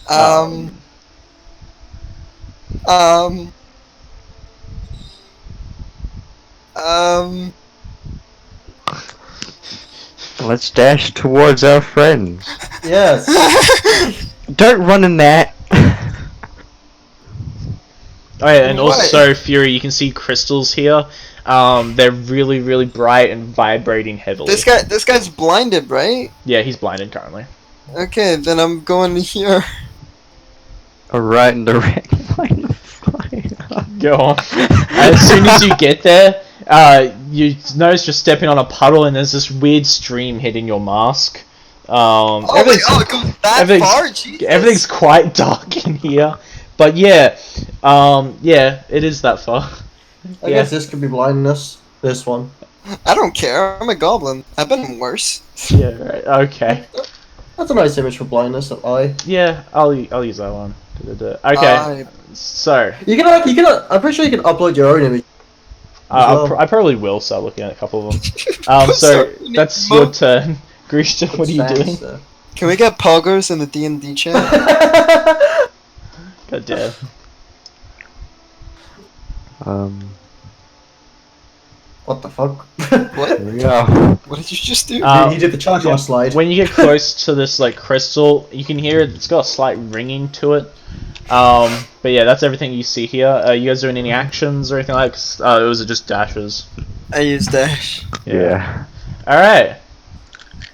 Um. Um. Um. Let's dash towards our friends. Yes. Don't run in that. Oh yeah, and What? also Fury, you can see crystals here. They're really, really bright and vibrating heavily. This guy's blinded, right? Yeah, he's blinded currently. Okay, then I'm going here. Right in the red line of fire. Go on. As soon as you get there, you notice you're stepping on a puddle, and there's this weird stream hitting your mask. Oh wait, it goes that everything's- far? Jesus. Everything's quite dark in here, but yeah, yeah, it is that far. I guess this could be blindness. This one. I don't care. I'm a goblin. I've been worse. Yeah, right. Okay. That's a nice image for blindness. That eye. Yeah, I'll use that one. Okay. So, I'm pretty sure you can upload your own image. I probably will start looking at a couple of them. So Sorry, that's Mo- your turn, Grisha. What are you doing? Thanks, Can we get poggers in the D&D chat? God damn. What the fuck? What? Here we go. What did you just do? He did the charcoal slide. When you get close to this like crystal, you can hear it's got a slight ringing to it. But yeah, that's everything you see here. You guys doing any actions or anything like? It was just dashes. I used dash. Yeah. All right.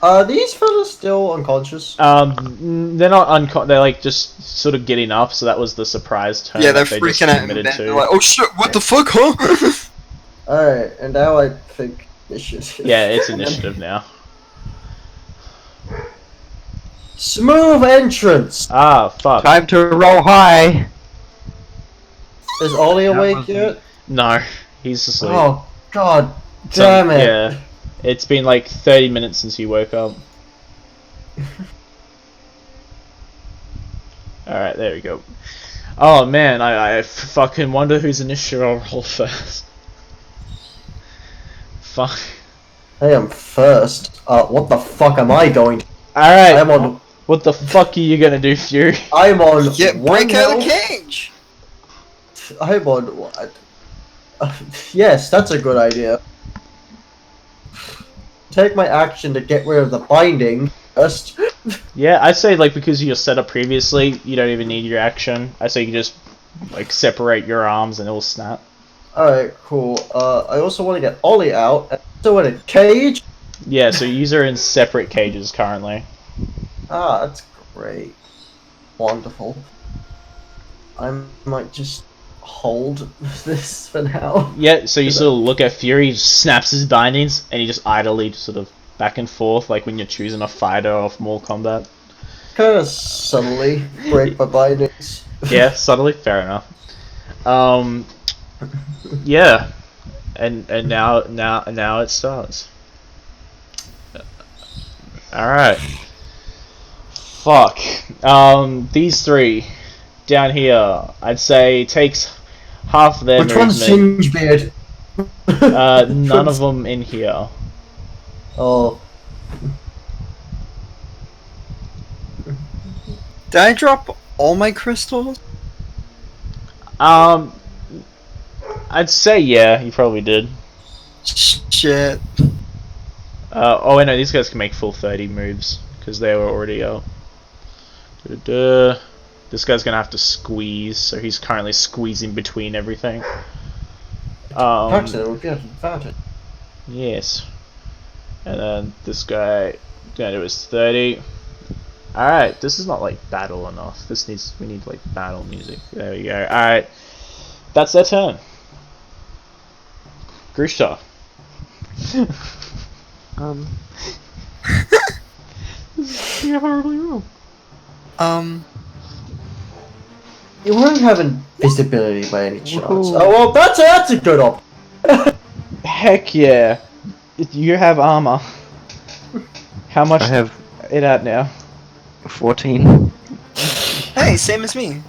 Are these fellas still unconscious? They're not they're like just sort of getting up. So that was the surprise turn. Yeah, they're that they just freaking out. committed And to. they're like, oh shit, what the fuck, huh? Alright, and now I think initiative. Yeah, it's initiative now. Smooth entrance! Ah, fuck. Time to roll high. Is Ollie awake yet? No, he's asleep. Oh, god So, damn it. Yeah, it's been like 30 minutes since he woke up. Alright, there we go. Oh man, I fucking wonder whose initiative I'll roll first. Fuck. I am first. What the fuck am I going to? Alright, I'm on. what the fuck are you gonna do, Fury? I'm on. Get one break out of the health. cage. I'm on what? Yes, that's a good idea. Take my action to get rid of the binding first. Yeah, I'd say like because you're set up previously, you don't even need your action. I say you just like separate your arms and it'll snap. Alright, cool. I also want to get Ollie out. And also in a cage. Yeah, so you are in separate cages currently. Ah, that's great. Wonderful. I might just hold this for now. Yeah, so you sort of look at Fury, he just snaps his bindings, and he just idly sort of back and forth, like when you're choosing a fighter off Mortal Kombat. Kind of subtly break my bindings. Yeah, subtly, fair enough. Yeah, and now it starts. All right. Fuck. These three down here, I'd say takes half their Which one's movement. Gingebeard? None of them in here. Oh. Did I drop all my crystals? I'd say yeah, you probably did. Shit. Oh, I know these guys can make full 30 moves because they were already out. This guy's gonna have to squeeze, so he's currently squeezing between everything. Paxton would get an advantage. Yes. And then this guy gonna do his 30. Alright, this is not like battle enough. We need like battle music. There we go. Alright. That's their turn. Grisha. You have horribly wrong. You won't have invisibility by any chance. Woohoo. Oh well, that's a good op. Heck yeah. You have armor. How much I have it at now? 14. Hey, same as me.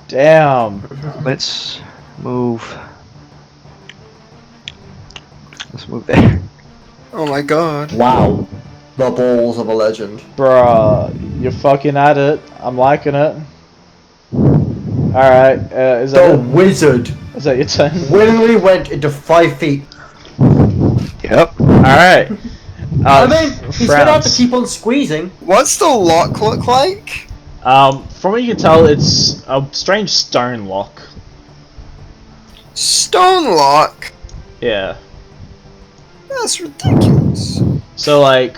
Damn. Let's move. Let's move there. Oh my god. Wow. The balls of a legend. Bruh. You're fucking at it. I'm liking it. Alright, is The that it? wizard Is that your turn? willingly went into 5 feet. Yep. Alright. I mean, he's gonna have to frowns. keep on squeezing. What's the lock look like? From what you can tell, it's a strange stone lock. Stone lock? Yeah. That's ridiculous. So like,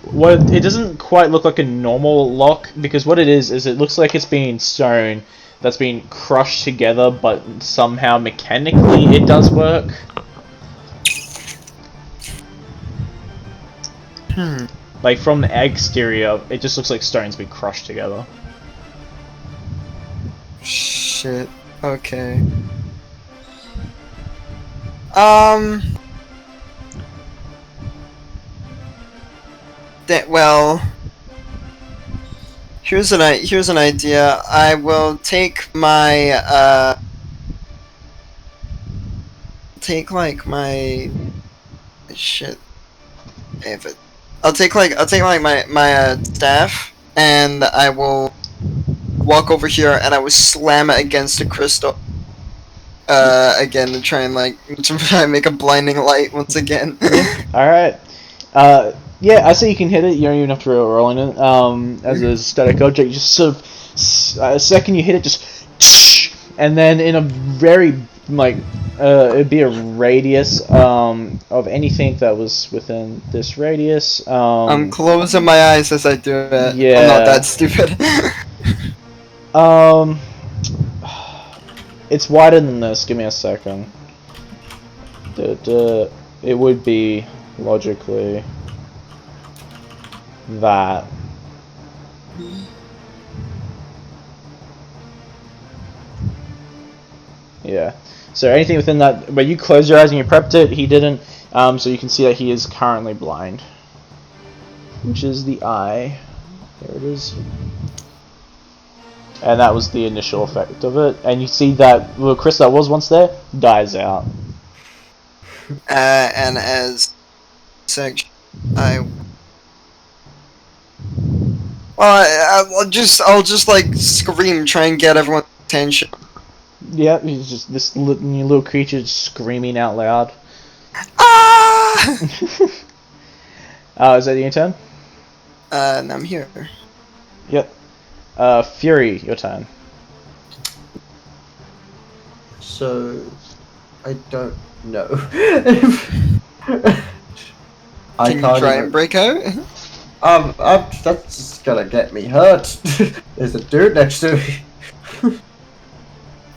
what it doesn't quite look like a normal lock, because what it is it looks like it's being stone that's been crushed together, but somehow mechanically it does work. Like from the exterior, it just looks like stone's been crushed together. Shit. Okay. Well, here's an idea. I will take my like my shit. David. I'll take like my staff, and I will walk over here and I will slam it against the crystal. Again to try and make a blinding light once again. Alright. Yeah, I say you can hit it. You don't even have to roll on it. As a static object, just sort of a second you hit it, just and then in a very it'd be a radius of anything that was within this radius. I'm closing my eyes as I do it. Yeah. I'm not that stupid. It's wider than this. Give me a second. It would be logically that. Yeah. So anything within that, but you closed your eyes and you prepped it. He didn't. So you can see that he is currently blind, which is the eye. There it is. And that was the initial effect of it. And you see that the crystal that was once there dies out. And as section, I'll just like scream, try and get everyone's attention. Yeah, he's just this little creature screaming out loud. Ah! Is that your turn? And I'm here. Yep. Fury, your turn. So, I don't know. Can you try and break out? That's just gonna get me hurt. There's a dude next to me.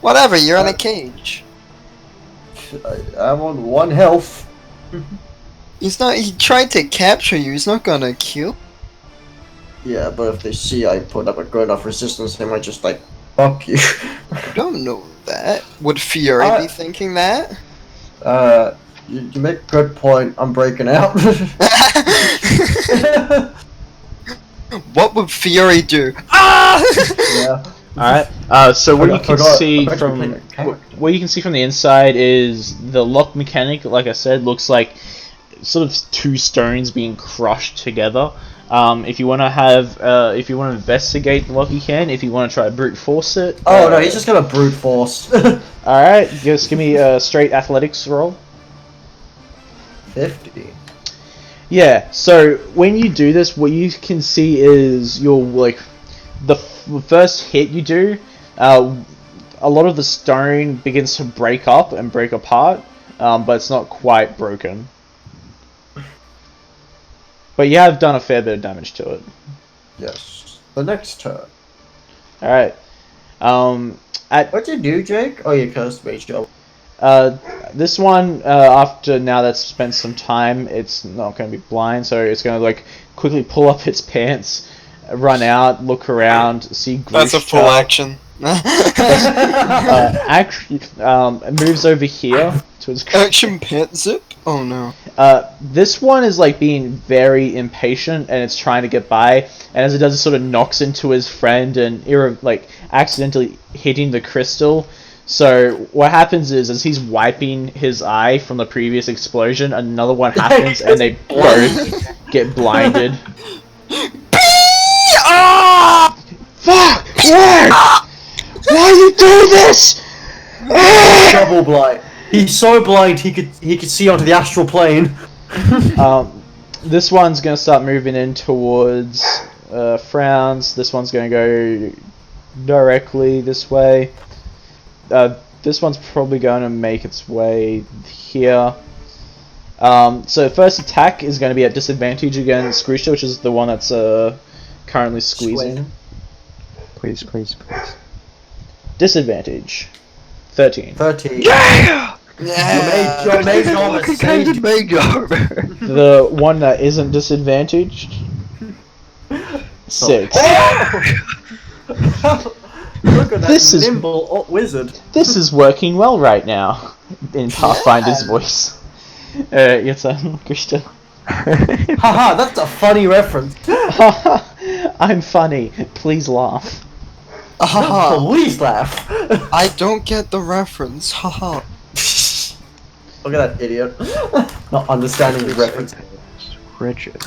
Whatever, you're in a cage. I'm on 1 health. He tried to capture you, he's not gonna kill. Yeah, but if they see I put up a good enough resistance, they might just like, fuck you. I don't know that. Would Fury be thinking that? You make a good point. I'm breaking out. What would Fury do? Ah! Yeah. Alright. So what you can see from the inside is the lock mechanic, like I said, looks like sort of 2 stones being crushed together. If you want to investigate the lock, you can. If you want to try to brute force it. Oh no, he's just gonna brute force. Alright, just give me a straight athletics roll. 50. Yeah, so when you do this, what you can see is the first hit you do, a lot of the stone begins to break up and break apart, but it's not quite broken. But you have done a fair bit of damage to it. Yes. The next turn. Alright. What'd you do, Jake? Oh, you cursed Mage Job. This one, after now that's spent some time, it's not going to be blind, so it's going to quickly pull up its pants, run out, look around, see Grushka. That's a full action. It moves over here to its Action pant zip? Oh no. This one is being very impatient and it's trying to get by, and as it does, it sort of knocks into his friend and accidentally hitting the crystal. So what happens is, as he's wiping his eye from the previous explosion, another one happens and they both get blinded. this! Double blind. He's so blind he could see onto the astral plane. This one's gonna start moving in towards Frowns. This one's gonna go directly this way. This one's probably going to make its way here. So first attack is going to be at disadvantage against Grisha, which is the one that's currently squeezing. Please, please, please. Disadvantage. 13. 13. Yeah! Yeah. Your mage armor Fucking saved hated you. mage armor. The one that isn't disadvantaged. 6. Look at that This is- nimble wizard. This is working well right now. In Pathfinder's Yeah. voice. Your turn, Grisha. Haha, that's a funny reference. I'm funny. Please laugh. Haha. Please laugh. I don't get the reference. Haha. Look at that idiot. Not understanding the reference. Richard.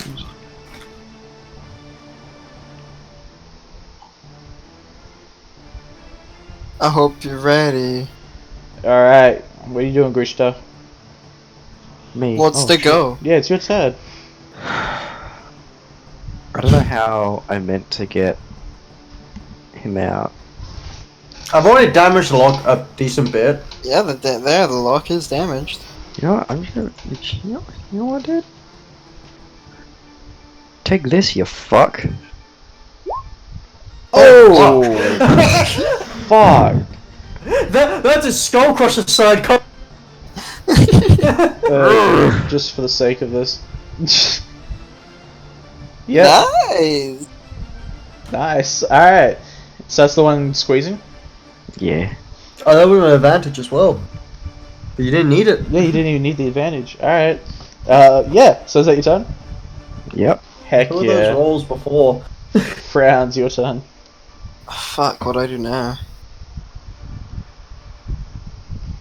I hope you're ready. Alright, what are you doing, Grisha? Me. What's Oh, the shit. go? Yeah, it's your turn. I don't know how I meant to get him out. I've already damaged the lock a decent bit. Yeah, the lock is damaged. You know what? I'm gonna. You know what, dude? Take this, you fuck. Oh! Fuck! That's a skull crusher side. Just for the sake of this. Yeah, Nice. nice. Alright. So that's the one squeezing? Yeah. Oh, that would have an advantage as well. But you didn't need it. Yeah, you didn't even need the advantage. Alright. Yeah, so is that your turn? Yep. Heck Who were those yeah. rolls before? Frowns, your turn. Fuck, what do I do now?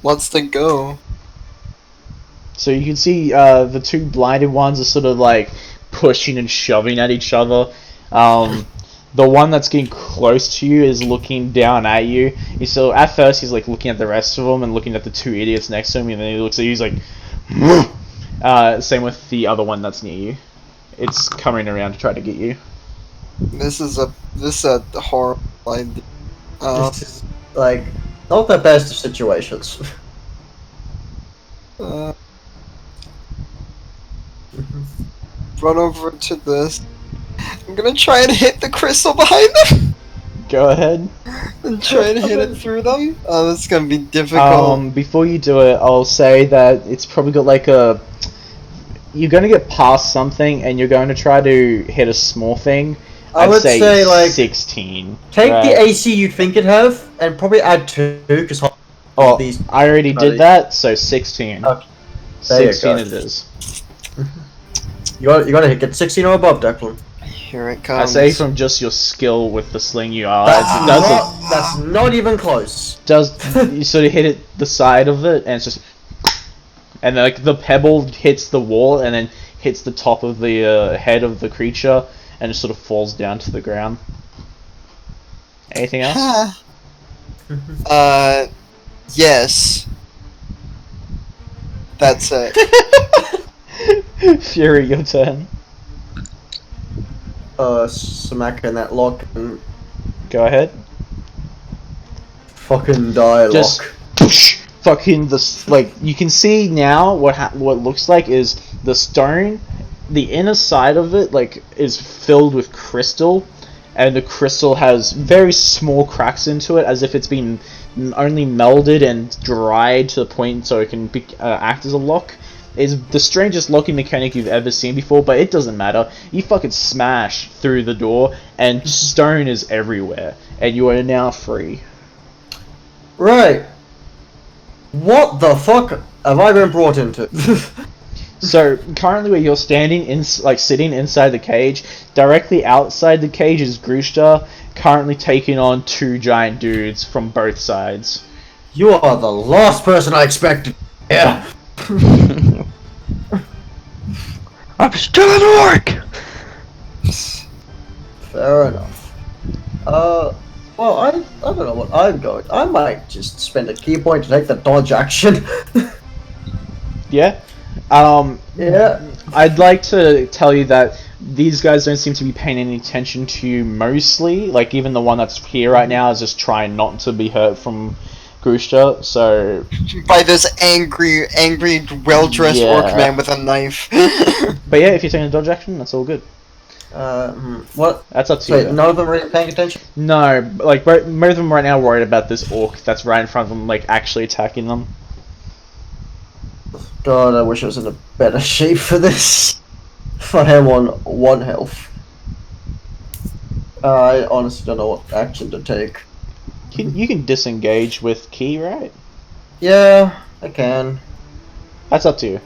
What's the go? So you can see the two blinded ones are sort of like pushing and shoving at each other. The one that's getting close to you is looking down at you. So at first he's like looking at the rest of them and looking at the two idiots next to him, and then he looks at you. He's like, same with the other one that's near you. It's coming around to try to get you. This is a horrible idea. This is, like, not the best of situations. Run over to this. I'm gonna try and hit the crystal behind them. Go ahead. And try and hit it through them. Oh, that's gonna be difficult. Before you do it, I'll say that it's probably got like a... You're going to get past something and you're going to try to hit a small thing. I would say, like, 16. Take right? the AC you'd think it'd have, and probably add 2, because Oh, these. I already did that, so 16. Okay. There you 16 go. it is. You gotta get 16 or above, Declan. Here it I comes. say from just your skill with the sling you are, That's not even close. you sort of hit it the side of it, and it's just... And like the pebble hits the wall and then hits the top of the head of the creature and it sort of falls down to the ground. Anything else? Yes. That's it. Fury, your turn. Smack in that lock and Go ahead. fucking die Just lock. push, fucking this. Like you can see now, what looks like is the stone. The inner side of it, like, is filled with crystal, and the crystal has very small cracks into it, as if it's been only melded and dried to the point so it can act as a lock. It's the strangest locking mechanic you've ever seen before, but it doesn't matter. You fucking smash through the door, and stone is everywhere, and you are now free. Right. What the fuck have I been brought into? So currently, where you're standing, sitting inside the cage, directly outside the cage is Grushta, currently taking on two giant dudes from both sides. You are the last person I expected. Yeah. I'm still an orc! Fair enough. Well, I don't know what I'm going. I might just spend a key point to take the dodge action. Yeah. Yeah. I'd like to tell you that these guys don't seem to be paying any attention to you mostly. Like, even the one that's here right now is just trying not to be hurt from Grushta, so... By this angry, well-dressed orc Yeah. man with a knife. But yeah, if you're taking a dodge action, that's all good. What? That's up to So you. none of them are really paying attention? No, like, most of them right now are worried about this orc that's right in front of them, like, actually attacking them. God, I wish I was in a better shape for this. I am on 1 health. I honestly don't know what action to take. You can disengage with Key, right? Yeah, I can. That's up to you.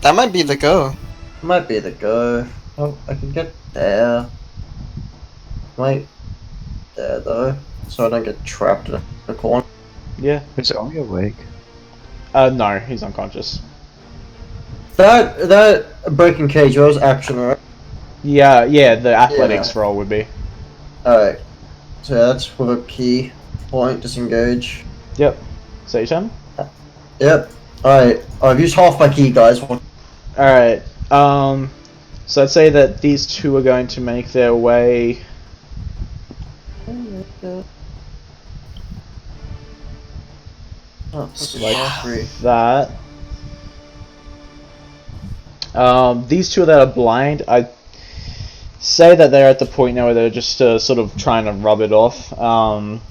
That might be the go. Might be the go. Oh, I can get there. Wait. There though. So I don't get trapped in a corner. Yeah. Is Ollie awake? No, he's unconscious. That breaking cage was action, right? Yeah, the athletics roll would be. Alright. So that's with a key point, disengage. Yep. So your turn? Yep. Alright. I've used half my key, guys. Alright. So I'd say that these two are going to make their way. Oh, Like three. that. These two that are blind, I'd say that they're at the point now where they're just sort of trying to rub it off.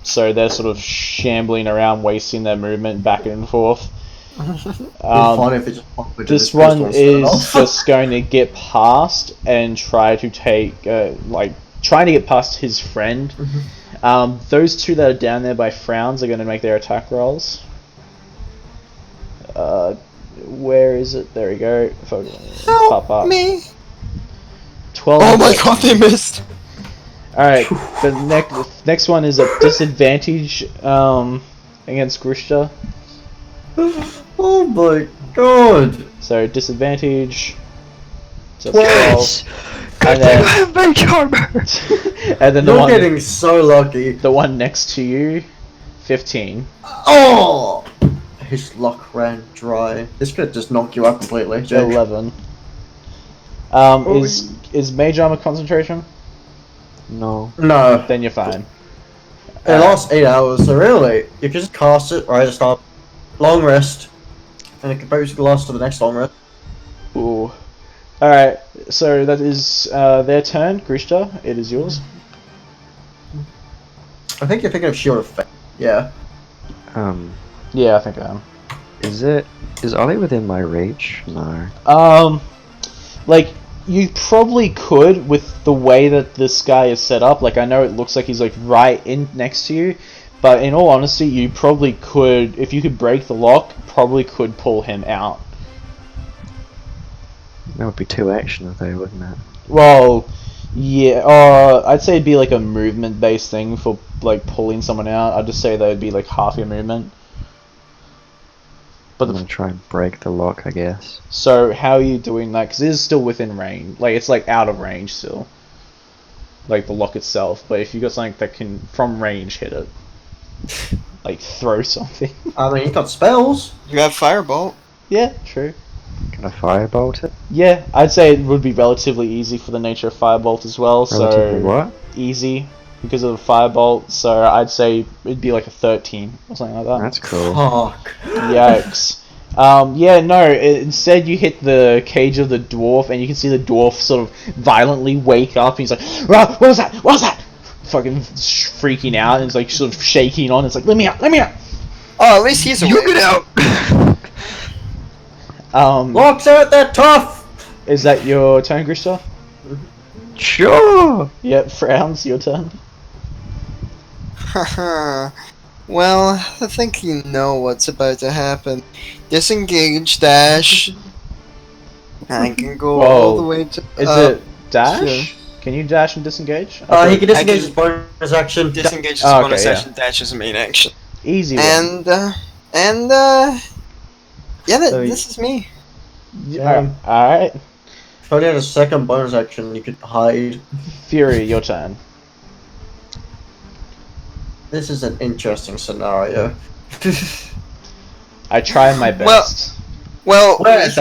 So they're sort of shambling around, wasting their movement back and forth. Fun if it just popped into This pistol one and set it is off. just going to get past and try to take, trying to get past his friend. Those two that are down there by frowns are going to make their attack rolls. Where is it? There we go. Pop up. Me. 12. Oh my god, they missed. Alright, the next one is a disadvantage against Grushta. Oh my god! So disadvantage. So 12. And then, I have mage armor. and then You're getting so lucky. the one next to you, 15. Oh! His luck ran dry. This could just knock you out completely, Jake. 11. Is mage armor concentration? No. No. Then you're fine. It lasts 8 hours, so really, you can just cast it right at the start. Long rest. And it can basically last to the next long rest. Ooh. Alright, so that is their turn. Grishta, it is yours. I think you're thinking of Shield of Fate. Yeah. Yeah, I think I am. Is Ollie within my reach? No. Like, you probably could with the way that this guy is set up. Like, I know it looks like he's like right in next to you, but in all honesty, you probably could, if you could break the lock, probably could pull him out. That would be 2 action though, wouldn't it? Well, yeah, I'd say it'd be like a movement-based thing for like pulling someone out. I'd just say that would be like half your movement. But I'm gonna try and break the lock, I guess. So how are you doing that? Because it is still within range. Like, it's like out of range still. Like the lock itself. But if you got something that can from range hit it, like throw something. I mean, you got spells. You have firebolt. Yeah, true. Can I firebolt it? Yeah, I'd say it would be relatively easy for the nature of firebolt as well. Relatively So what? easy because of the firebolt. So I'd say it'd be like a 13 or something like that. That's cool. Fuck. Yikes. Yeah, no, instead you hit the cage of the dwarf and you can see the dwarf sort of violently wake up and he's like, "Ah, what was that? What was that?" Fucking freaking out and it's like sort of shaking on. It's like, let me out, let me out. Oh, at least he's awake. You get out! Locks aren't that tough! Is that your turn, Grishta? Sure! Yep, frowns, your turn. Haha. Well, I think you know what's about to happen. Disengage, dash. I can go all the way to. Is it dash? Can you dash and disengage? He can disengage can- his bonus action. Disengage is Oh, bonus okay, yeah. action, dash is a main action. Easy one. And yeah, So this is me. Alright. If only had a second bonus action, you could hide. Fury, your turn. This is an interesting scenario. I try my best. Well, Where the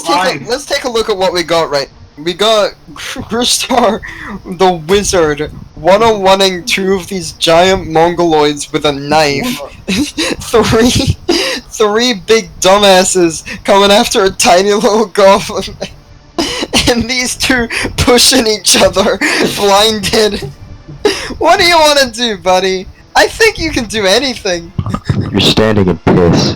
fuck let's take a look at what we got right. We got Grustar, the wizard, one-on-oneing two of these giant mongoloids with a knife. three big dumbasses coming after a tiny little goblin. And these two pushing each other, blinded. What do you want to do, buddy? I think you can do anything. You're standing in piss.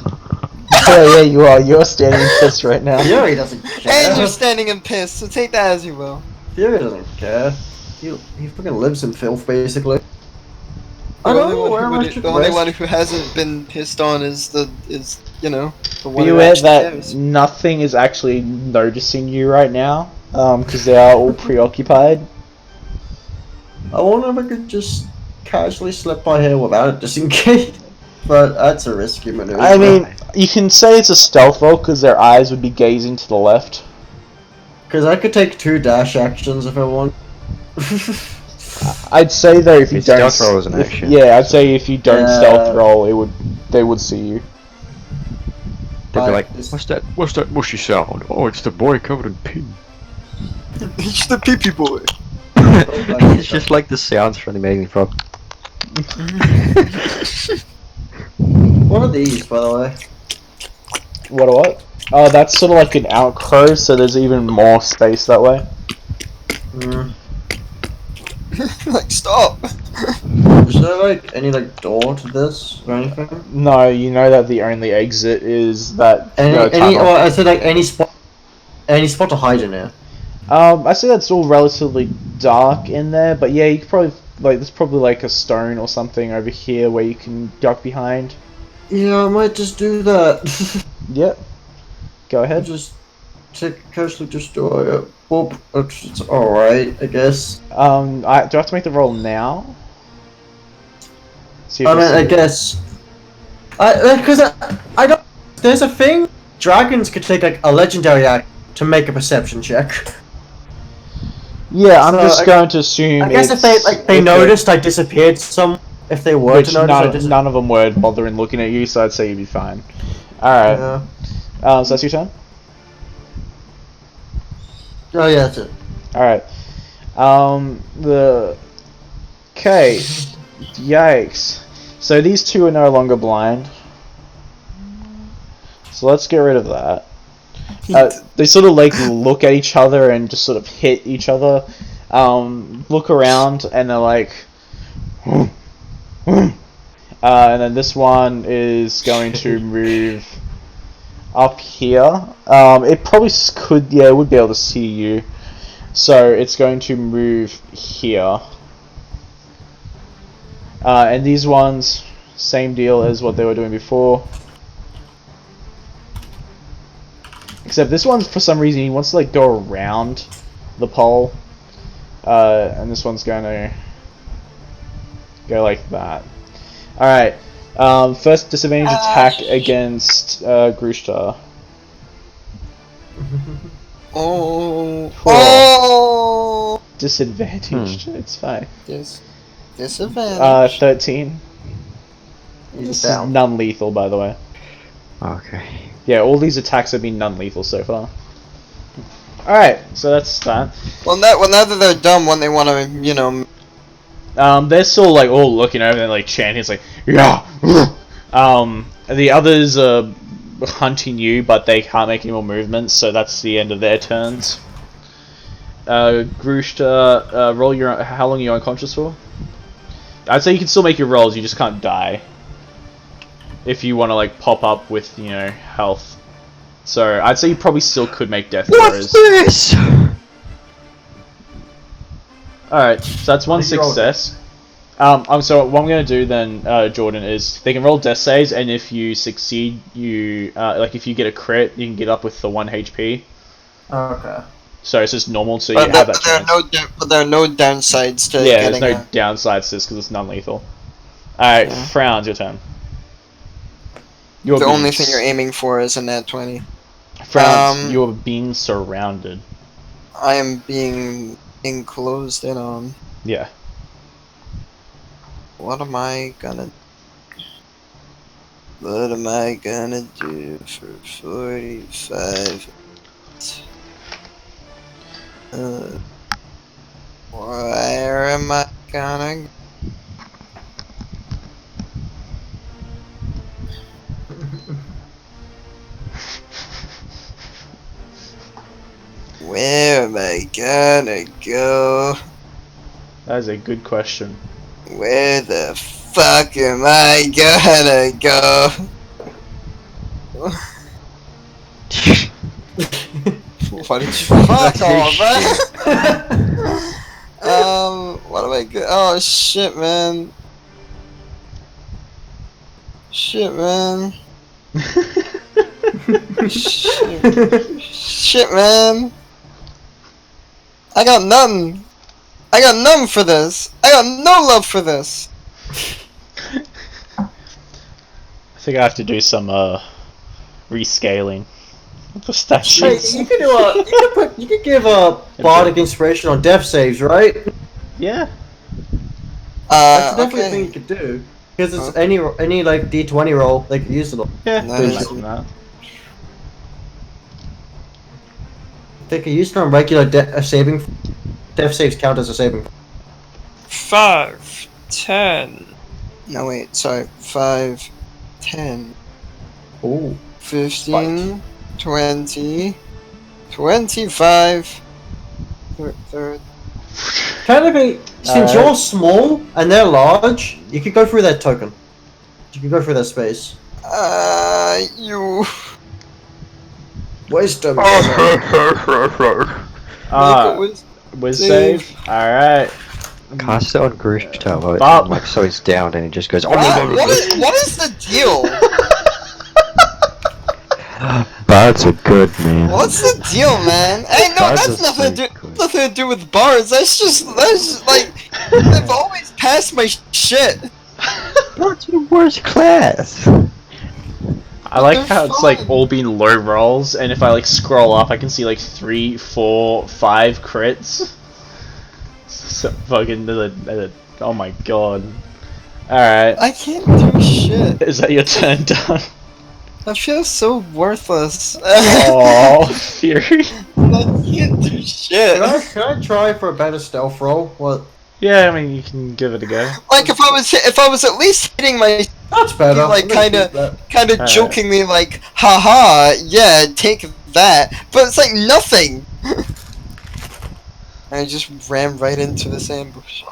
Yeah, you are. You're standing in piss right now. Fury doesn't care. And you're standing in piss, so take that as you will. Fury doesn't care. He fucking lives in filth, basically. I The don't know where I should the only rest. one who hasn't been pissed on is the one Be who aware actually that cares. nothing is actually noticing you right now, because they are all preoccupied. I wonder if I could just casually slip by here without it, just in case. But that's a risky maneuver. I mean, you can say it's a stealth roll because their eyes would be gazing to the left. because I could take 2 dash actions if I want. I'd say though, if you It's don't, stealth roll is an action. yeah, I'd say if you don't Yeah. stealth roll, they would see you. They'd be like, It's- what's that mushy sound? Oh, it's the boy covered in pee. He's the pee boy. It's just like the sounds from the Amazing Frog. What are these, by the way? What? Oh, that's sort of like an outcrow, so there's even more space that way. Hmm. Like, stop. Is there like any like door to this or anything? No, you know that the only exit is that Any tunnel. or I said like any spot to hide in here. I say that's all relatively dark in there, but yeah, you could probably there's probably like a stone or something over here where you can duck behind. Yeah, I might just do that. Yep. Go ahead. Just casually just do it. Well, it's alright, I guess. Do I have to make the roll now? See if I mean, it's- I guess. Because I don't. There's a thing. Dragons could take like a legendary act to make a perception check. Yeah, I'm So, just I- going to assume. I guess if they noticed I disappeared some, if they were which to notice I none, disappeared. none of them were bothering looking at you, so I'd say you'd be fine. Alright, Yeah. so that's your turn? Oh yeah, that's it. Alright. Okay. Yikes. So these two are no longer blind. So let's get rid of that. They sort of like look at each other and just sort of hit each other. Look around and they're like, and then this one is going to move up here. It probably could, yeah, it would be able to see you. So it's going to move here. And these ones, same deal as what they were doing before. Except this one, for some reason, he wants to like go around the pole. And this one's going to go like that. Alright. First disadvantage attack against Grushtar. Oh. Cool. Oh. Disadvantaged. It's fine. Disadvantage. 13. He's This down. is non-lethal, by the way. Okay. Yeah, all these attacks have been non-lethal so far. Alright, so that's that. Well, now that they're done, when they want to, They're still like all looking over and like chanting. It's like, yeah. The others are hunting you, but they can't make any more movements, so that's the end of their turns. Grushta, roll your. How long are you unconscious for? I'd say you can still make your rolls. You just can't die. If you want to like pop up with health. So I'd say you probably still could make death throws. this? Alright, so that's one What did you roll? success. So what I'm gonna do then, Jordan, is they can roll death saves, and if you succeed, you like if you get a crit, you can get up with the 1 HP. Okay. So it's just normal, so you but, have that chance. there are no downsides to Yeah, there's getting no downsides to this because it's non-lethal. Alright, Yeah. Frowns, your turn. the only thing you're aiming for is a nat 20. Frowns, you're being surrounded. I am being enclosed in on. Yeah. What am I gonna? What am I gonna do for 45? Where am I gonna? Where am I gonna go? That is a good question. Where the fuck am I gonna go? Why did you fuck off, man? What am I go? Oh shit, man. Shit, man. Shit, man. I got nothing. I got nothing for this. I got no love for this. I think I have to do some rescaling of the Hey, statues. you could do you could give a bardic inspiration on death saves, right? Yeah. That's definitely a Okay. thing you could do. Because it's any like D20 roll, they could use it. Yeah. That Could is- imagine that. They could use it on regular death saves count as a saving. 5, 10. No, wait, sorry. 5, 10, Ooh. 15, 20, 25, 30. Technically, since you're small and they're large, you could go through that token. You can go through that space. You. Wisdom. Make a Wiz save. Alright. Cast it on Gustav, Bob. like so he's down and he just goes. What is the deal? Bards are good, man. What's the deal, man? Hey, no, Bards that's are nothing so to do. good. Nothing to do with bards. That's just like they've always passed my shit. Bards are the worst class. I like how it's like all been low rolls, and if I like scroll up, I can see like 3, 4, 5 crits. So fucking oh my god. Alright. I can't do shit. Is that your turn done? I feel so worthless. Oh, Fury. I can't do shit. Should I try for a better stealth roll? What? Yeah, I mean you can give it a go. Like if I was at least hitting my That's better. like I'm gonna keep kind of Alright. jokingly like, haha, yeah, take that. But it's like nothing. I just ran right into this ambush.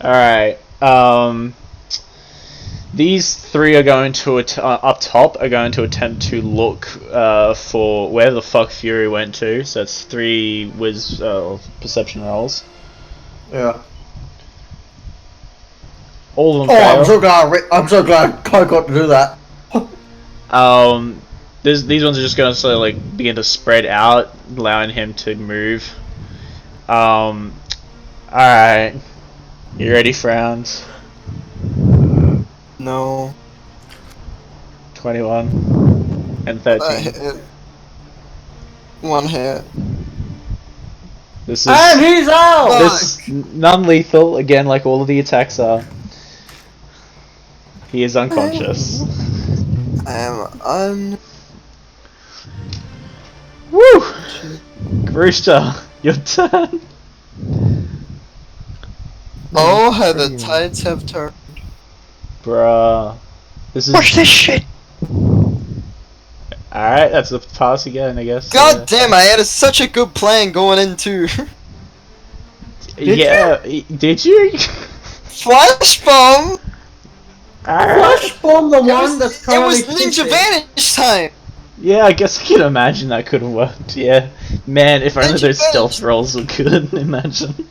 Alright, these three are going to up top are going to attempt to look for where the fuck Fury went to. So it's 3 perception rolls. Yeah. All of them Oh, fail. I'm so glad I got to do that. These ones are just going to sort of like begin to spread out, allowing him to move. Alright. You ready, Frowns? No. 21 and 13. Hit. One hit. This is And he's out! this non-lethal again, like all of the attacks are. He is unconscious. I am Woo! Rooster, your turn. Oh, how the tides have turned. Bruh. This is. Watch this shit. Alright, that's the pass again, I guess. God damn, I had such a good plan going into Did you? Flash Bomb! Alright. Flash bomb the one that's It currently was Ninja kicking. Vanish time! Yeah, I guess I can imagine that could have worked. Yeah. Man, if only Ninja those Vanish. stealth rolls were good, imagine.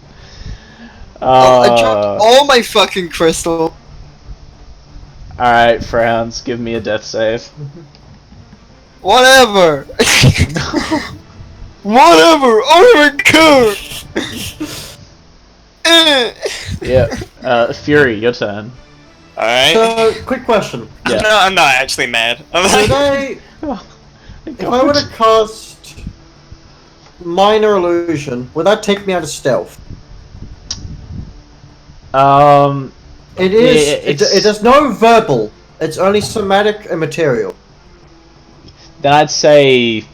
I dropped all my fucking crystal. Alright, Frowns, give me a death save. Whatever! Whatever! I don't care! Yeah. Fury, your turn. Alright. So, quick question. Yeah. No, I'm not actually mad. I'm Would like, if I were to cast Minor Illusion, would that take me out of stealth? It is. Yeah, It does no verbal. It's only somatic and material. then I'd say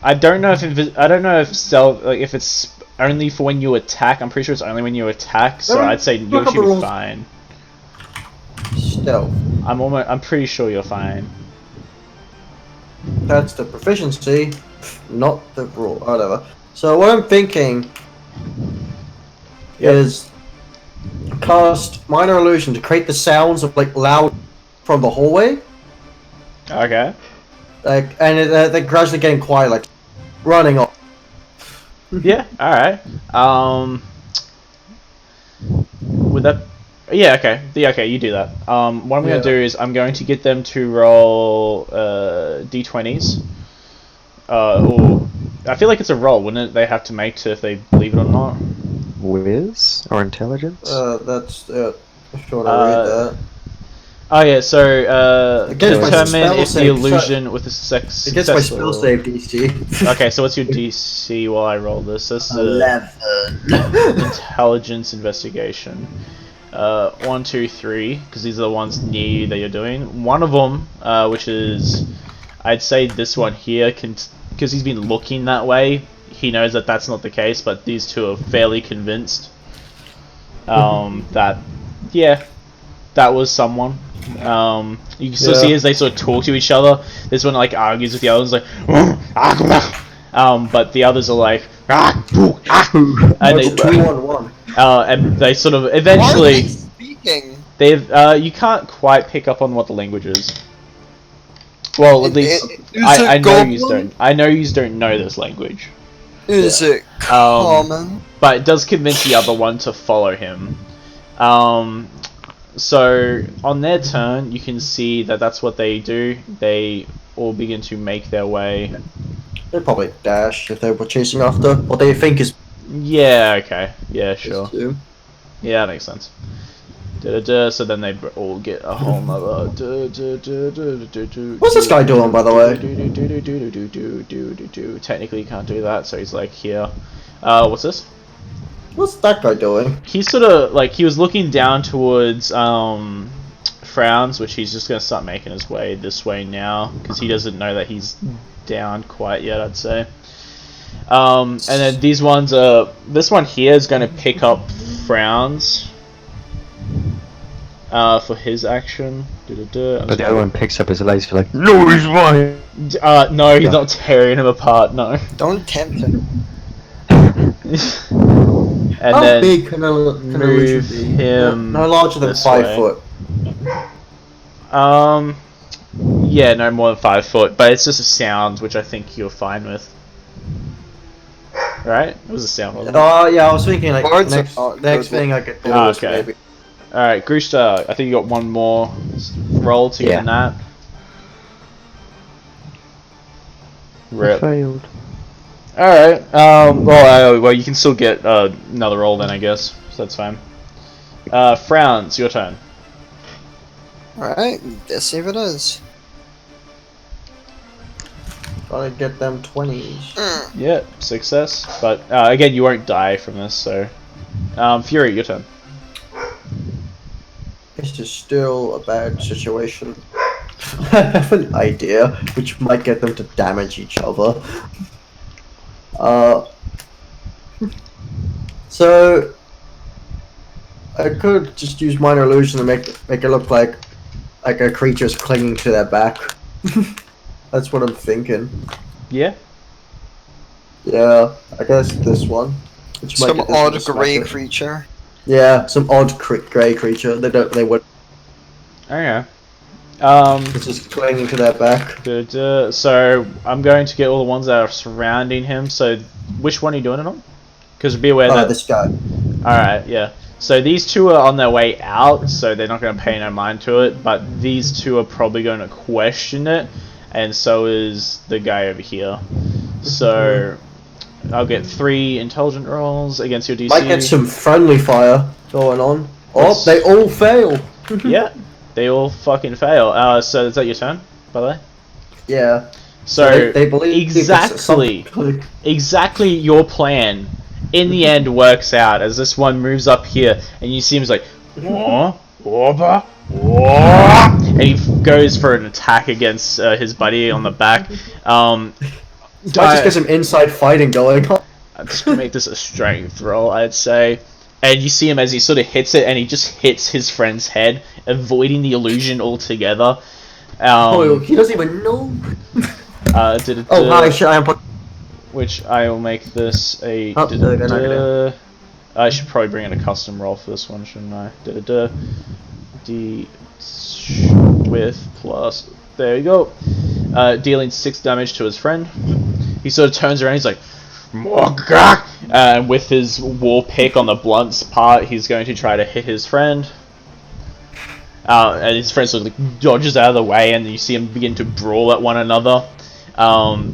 I don't know if stealth, like, if it's only for when you attack. I'm pretty sure it's only when you attack, so I'd say you should be fine. Stealth. I'm pretty sure you're fine. That's the proficiency, not the rule. Whatever. So what I'm thinking is cast minor illusion to create the sounds of like loud from the hallway. Okay. Like, and they're gradually getting quiet, like running off. Yeah. All right. Would that? Yeah. Okay. Okay. You do that. What I'm gonna do is I'm going to get them to roll d20s. Or I feel like it's a roll, wouldn't it? They have to make to if they believe it or not. Whiz or intelligence? That's if you want to read that. Oh yeah, so Against my determine spell if the save, illusion with a success. It gets my spell save DC. Okay, so what's your DC while I roll this? This is 11. intelligence investigation. 1, 2, 3, because these are the ones near you that you're doing. One of them, which is, I'd say this one here, because he's been looking that way, he knows that that's not the case, but these two are fairly convinced that, yeah, that was someone. You can still see as they sort of talk to each other. This one like argues with the others, like, but the others are like, and they 2-on-1. and they sort of eventually. Why are they speaking? They've you can't quite pick up on what the language is. Well, at least I know you don't. I know you don't know this language. Is it common? But it does convince the other one to follow him. So on their turn, you can see that that's what they do. They all begin to make their way. They'd probably dash if they were chasing after what they think is. Yeah. Okay. Yeah. Sure. Do. Yeah, that makes sense. So then they all get a whole nother. What's this guy doing, by the way? Technically, you can't do that, so he's like here. What's this? What's that guy doing? He's sort of like he was looking down towards frowns, which he's just gonna start making his way this way now because he doesn't know that he's down quite yet. I'd say. And then these ones are. This one here is gonna pick up frowns. For his action. But the other one picks up his legs for like, no, he's mine! No, he's not tearing him apart, no. Don't tempt him. And How then big can a illusion be? him No larger than this 5 way. foot. Yeah, no more than 5 foot, but it's just a sound, which I think you're fine with. Right? It was a sound, wasn't it? Yeah, I was thinking like Words next are- thing I could do Ah, was okay. maybe. Alright, Grooster, I think you got one more roll to get in that. Rip. Failed. Alright, well, you can still get another roll then, I guess, so that's fine. Frowns, your turn. Alright, let's see if it is. Gotta get them 20s. Mm. Yeah, success, but again, you won't die from this, so... Fury, your turn. This is still a bad situation. I have an idea which might get them to damage each other. So I could just use minor illusion to make it look like a creature's clinging to their back. That's what I'm thinking. Yeah? Yeah, I guess this one. Which might Some get this one odd to smack grey it. creature. Yeah, some odd grey creature. They would. Okay. It's just clinging to their back. So I'm going to get all the ones that are surrounding him. So which one are you doing it on? Because be aware that This guy. Alright, yeah. So these two are on their way out, so they're not going to pay no mind to it. But these two are probably going to question it, and so is the guy over here. So I'll get 3 intelligent rolls against your DC. Might get some friendly fire going on. Oh, Let's- they all fail. Yeah, they all fucking fail. So is that your turn, by the way? Yeah. So they believe it's exactly something- your plan in the end works out as this one moves up here, and you see him like, "Whoa, whoa, whoa," and he goes for an attack against his buddy on the back. Might just get some inside fighting going on. I'm just gonna make this a strength roll, I'd say. And you see him as he sort of hits it, and he just hits his friend's head, avoiding the illusion altogether. Oh, he doesn't even know. Oh, hi, shit, I am put. Which I will make this a. Oh, there we go, knock it down. I should probably bring in a custom roll for this one, shouldn't I? D with plus. There you go. Dealing 6 damage to his friend. He sort of turns around. He's like, and with his war pick on the blunt part, he's going to try to hit his friend. And his friend sort of like dodges out of the way, and you see them begin to brawl at one another.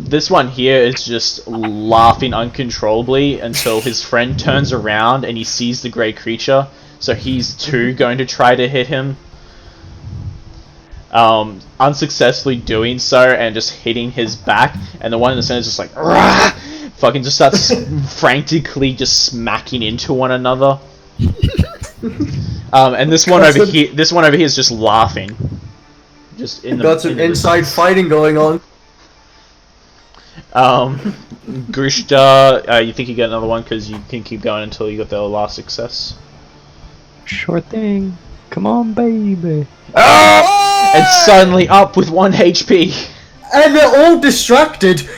This one here is just laughing uncontrollably until his friend turns around and he sees the grey creature. So he's too going to try to hit him. Unsuccessfully doing so and just hitting his back. And the one in the center is just like, "Rah!" Fucking just starts frantically just smacking into one another. And this one over here is just laughing. Just in the. Got some inside fighting going on. Grishta, you think you get another one because you can keep going until you got the last success. Sure thing. Come on, baby. And suddenly up with 1 HP. And they're all distracted.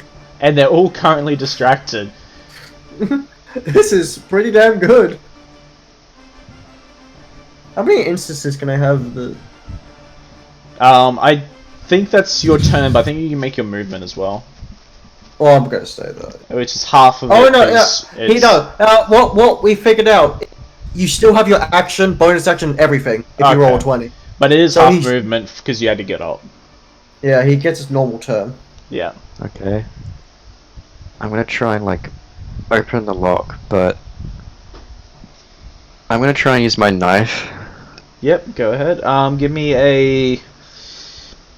And they're all currently distracted. This is pretty damn good. How many instances can I have the... I think that's your turn, but I think you can make your movement as well. Well, I'm gonna say that. Which is half of Oh it. no, what we figured out, you still have your action, bonus action, everything, if you roll a 20. But it is So half he's- movement because you had to get up. Yeah, he gets his normal turn. Yeah. Okay. I'm gonna try and like open the lock, but I'm gonna try and use my knife. Yep, go ahead. Give me a...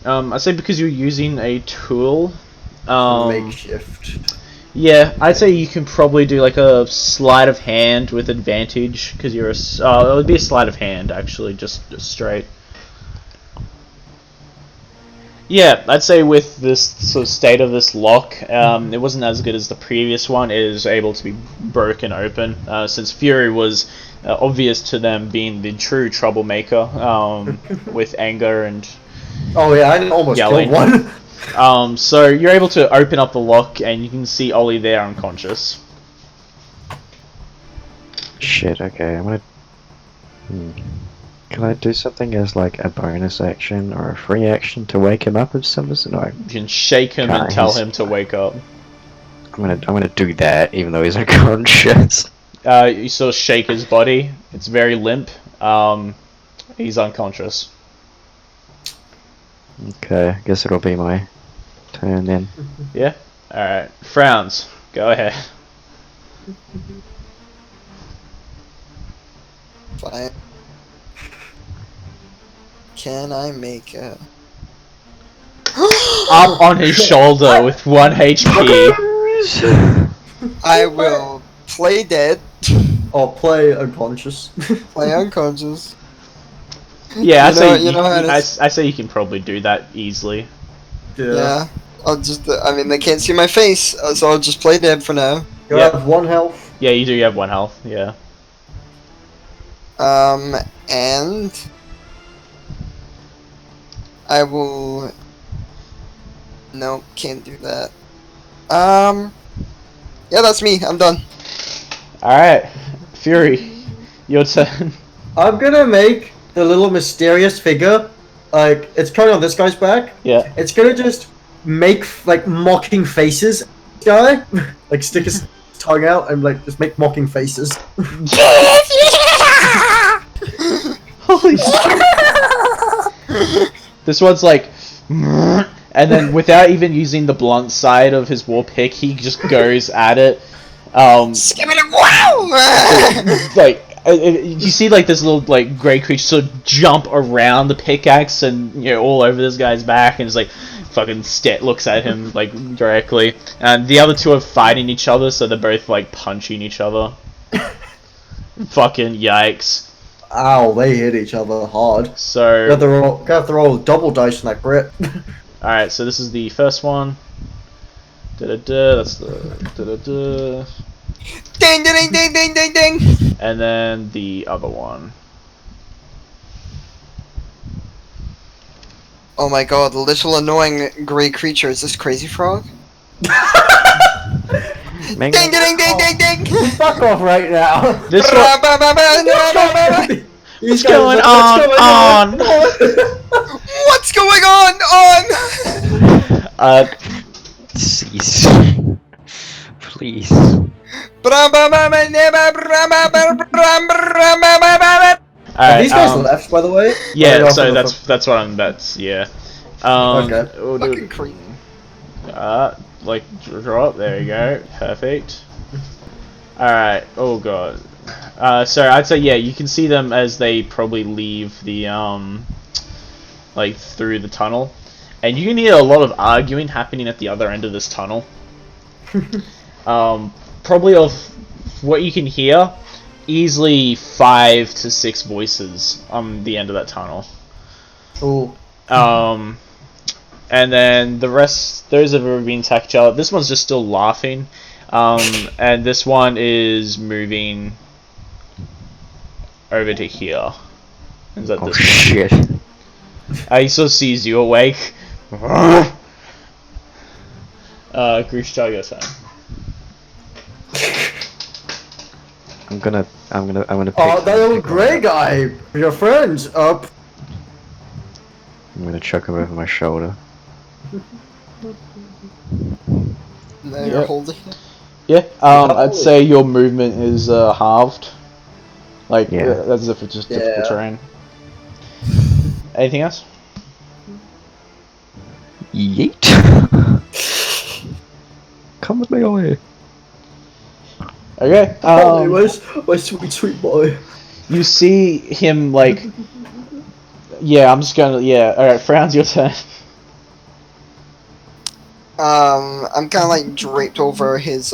I say because you're using a tool... Makeshift. Yeah, I'd say you can probably do like a sleight of hand with advantage, because you're a... it would be a sleight of hand, actually, just straight. Yeah, I'd say with this sort of state of this lock, it wasn't as good as the previous one. It is able to be broken open, since Fury was obvious to them being the true troublemaker, with anger and Oh yeah, I almost yelling. killed one. So you're able to open up the lock, and you can see Ollie there unconscious. Shit, okay, I'm gonna... Can I do something as like a bonus action or a free action to wake him up of some sort? No, You can shake him and Guys. tell him to wake up. I'm gonna do that even though he's unconscious. You sort of shake his body. It's very limp. He's unconscious. Okay, I guess it'll be my turn then. Yeah? Alright. Frowns. Go ahead. Fine. Can I make a... Up on his shoulder with 1 HP. I will play dead, Or play unconscious. play unconscious. Yeah, You know how it I is. say you can probably do that easily. Yeah. I'll just, I mean, they can't see my face, so I'll just play dead for now. You Yeah. have 1 health. Yeah, you do have 1 health, yeah. And I will... No, can't do that. Yeah, that's me. I'm done. Alright. Fury, your turn. I'm gonna make the little mysterious figure, like, it's currently on this guy's back. Yeah. It's gonna just make, like, mocking faces at this guy. Like, stick his tongue out and, like, just make mocking faces. Holy shit. This one's like... And then without even using the blunt side of his war pick, he just goes at it. Like, you see like this little like grey creature sort of jump around the pickaxe and all over this guy's back, and it's like fucking looks at him like directly, and the other two are fighting each other, so they're both like punching each other. Fucking yikes! Ow, they hit each other hard. So Got to roll double dice in that crit. all right, so this is the first one. That's the Ding ding ding ding ding ding. and then the other one. Oh my god, the little annoying grey creature is this crazy frog? Mango. Ding ding ding ding ding ding. Fuck off right now. This one. What's going on? What's going on? Cease. Please. Are these guys Alright, left, by the way? yeah, Or so are they that's what I'm. That's yeah. Okay. We'll do- Fucking creep. like drop. There you go. Perfect. All right. Oh god. So I'd say yeah, you can see them as they probably leave the like through the tunnel, and you can hear a lot of arguing happening at the other end of this tunnel. Probably of what you can hear, easily 5 to 6 voices on the end of that tunnel. Ooh. And then the rest, those have already been attacked each other. This one's just still laughing, and this one is moving over to here. Is that Oh this shit. one? He sort of sees you awake. Grishta, your turn. I'm gonna pick. Oh, that old grey guy! Your friend's up! I'm gonna chuck him over my shoulder. Now you're holding it. Yeah, I'd say your movement is halved. Like, Yeah. that's as if it's just difficult Yeah. terrain. Anything else? Yeet. Come with me away. Okay, Where's my sweet boy? you see him, like... Yeah, I'm just gonna... Yeah, alright, Fran's your turn. I'm kind of like draped over his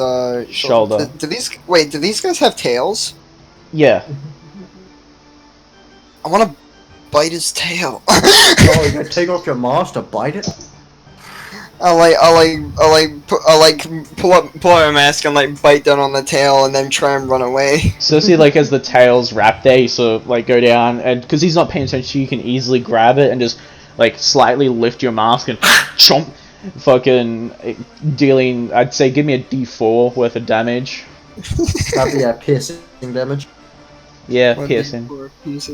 Shoulder. Do these guys have tails? Yeah. I want to bite his tail. Oh, you gotta take off your mask to bite it? I pull out my mask and like bite down on the tail and then try and run away. So see, like, as the tail's wrapped there, you sort of, like, go down, and because he's not paying attention, you can easily grab it and just, like, slightly lift your mask and chomp, fucking dealing, I'd say, give me a d4 worth of damage. That'd be piercing damage. Yeah, piercing.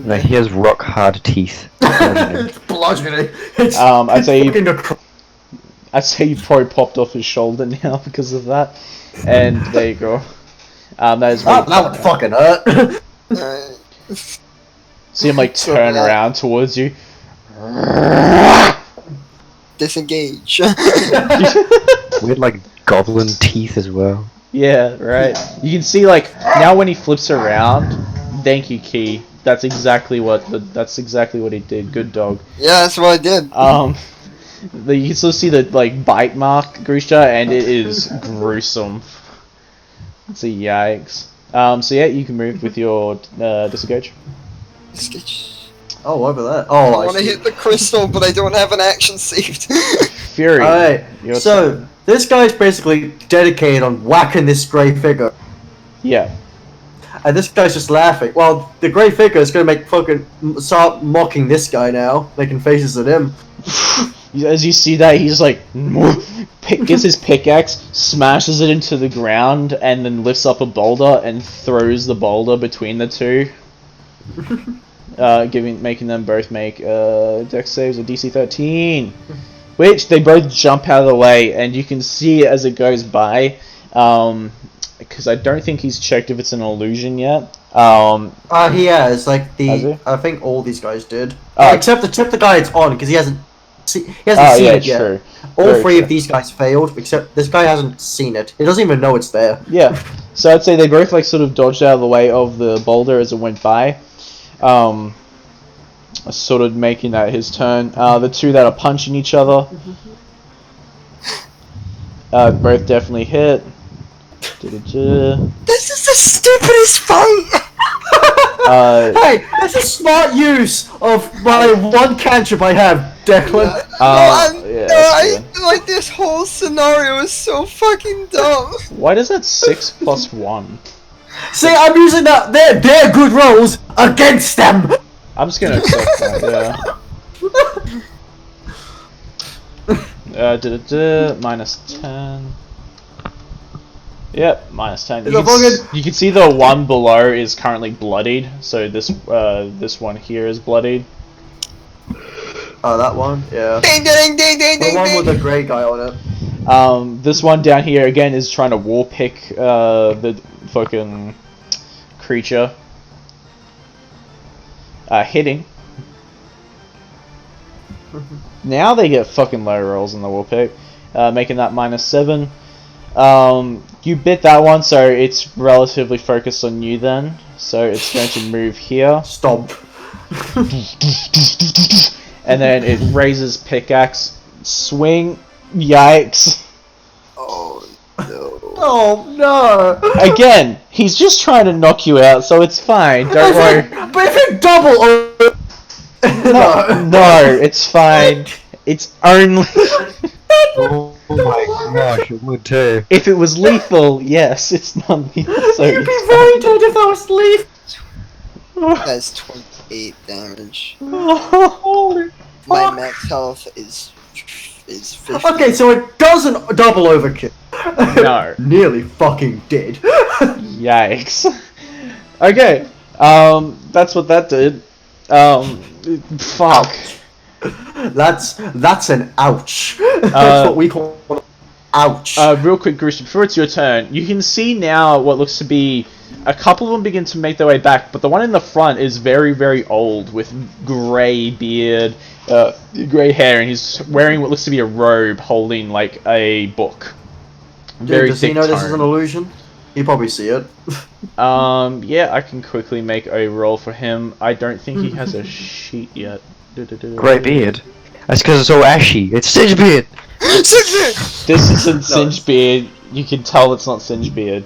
Now he has rock hard teeth. It's bludgeoning. It's, I'd say you, fucking a I'd say you probably popped off his shoulder now because of that. And there you go. That is that would fucking hurt. see him like So turn that- around towards you. Disengage. We had like goblin teeth as well. Yeah, right. You can see like now when he flips around. Thank you, Key. That's exactly what he did. Good dog. Yeah, that's what I did. You can still see the like bite mark, Grisha, and it is gruesome. It's a yikes. So yeah, you can move with your disengage. Oh, over there. Oh, I want to hit the crystal, but I don't have an action saved. Fury. Alright, your so turn. this guy's basically dedicated on whacking this grey figure. Yeah. And this guy's just laughing. Well, the grey figure is gonna start mocking this guy now, making faces at him. As you see that, he's like gets his pickaxe, smashes it into the ground, and then lifts up a boulder and throws the boulder between the two. Making them both make dex saves of DC 13, which they both jump out of the way, and you can see as it goes by. Because I don't think he's checked if it's an illusion yet. He has, like, Has he? I think all these guys did. Oh. Except the guy it's on, because he hasn't seen Oh yeah, it yet. true. All Very three true. of these guys failed, except this guy hasn't seen it. He doesn't even know it's there. Yeah, so I'd say they both like sort of dodged out of the way of the boulder as it went by. Sort of making that his turn. The two that are punching each other, Both definitely hit. Da-da-da. This is the stupidest fight! Hey, that's a smart use of my one cantrip I have, Declan. Yeah, that's good. Like this whole scenario is so fucking dumb. Why does that 6 plus 1? See, I'm using that. They're good rolls against them. I'm just gonna accept that, yeah. Minus 10. Yep, minus 10. You can see the one below is currently bloodied, so this one here is bloodied. Oh, that one? Yeah. Ding ding ding ding The ding one ding. with the grey guy on it. This one down here again is trying to wall pick the fucking creature. Hitting. Now they get fucking low rolls in the wall pick, making that minus 7. You bit that one, so it's relatively focused on you then. So it's going to move here. Stomp. And then it raises pickaxe. Swing. Yikes. Oh no. Oh no. Again, he's just trying to knock you out, so it's fine. Don't worry. But if it double. No, it's fine. It's only... Oh my gosh, it would too. If it was lethal, yes, it's not lethal. So You'd be very dead if that was leaf. That's 28 damage. Holy My fuck. max health is 50. Okay, so it doesn't double overkill. No. Nearly fucking dead. Yikes. Okay, that's what that did. Fuck. That's an ouch. That's what we call an ouch. Real quick, Grush, before it's your turn, you can see now what looks to be a couple of them begin to make their way back, but the one in the front is very, very old with grey beard, grey hair, and he's wearing what looks to be a robe holding like a book. Very Does he thick know this is an tone. illusion? He'd probably see it. Yeah, I can quickly make a roll for him. I don't think he has a sheet yet. Grey beard. That's because it's all ashy. It's Singe beard. This isn't Singe beard. You can tell it's not Singe beard.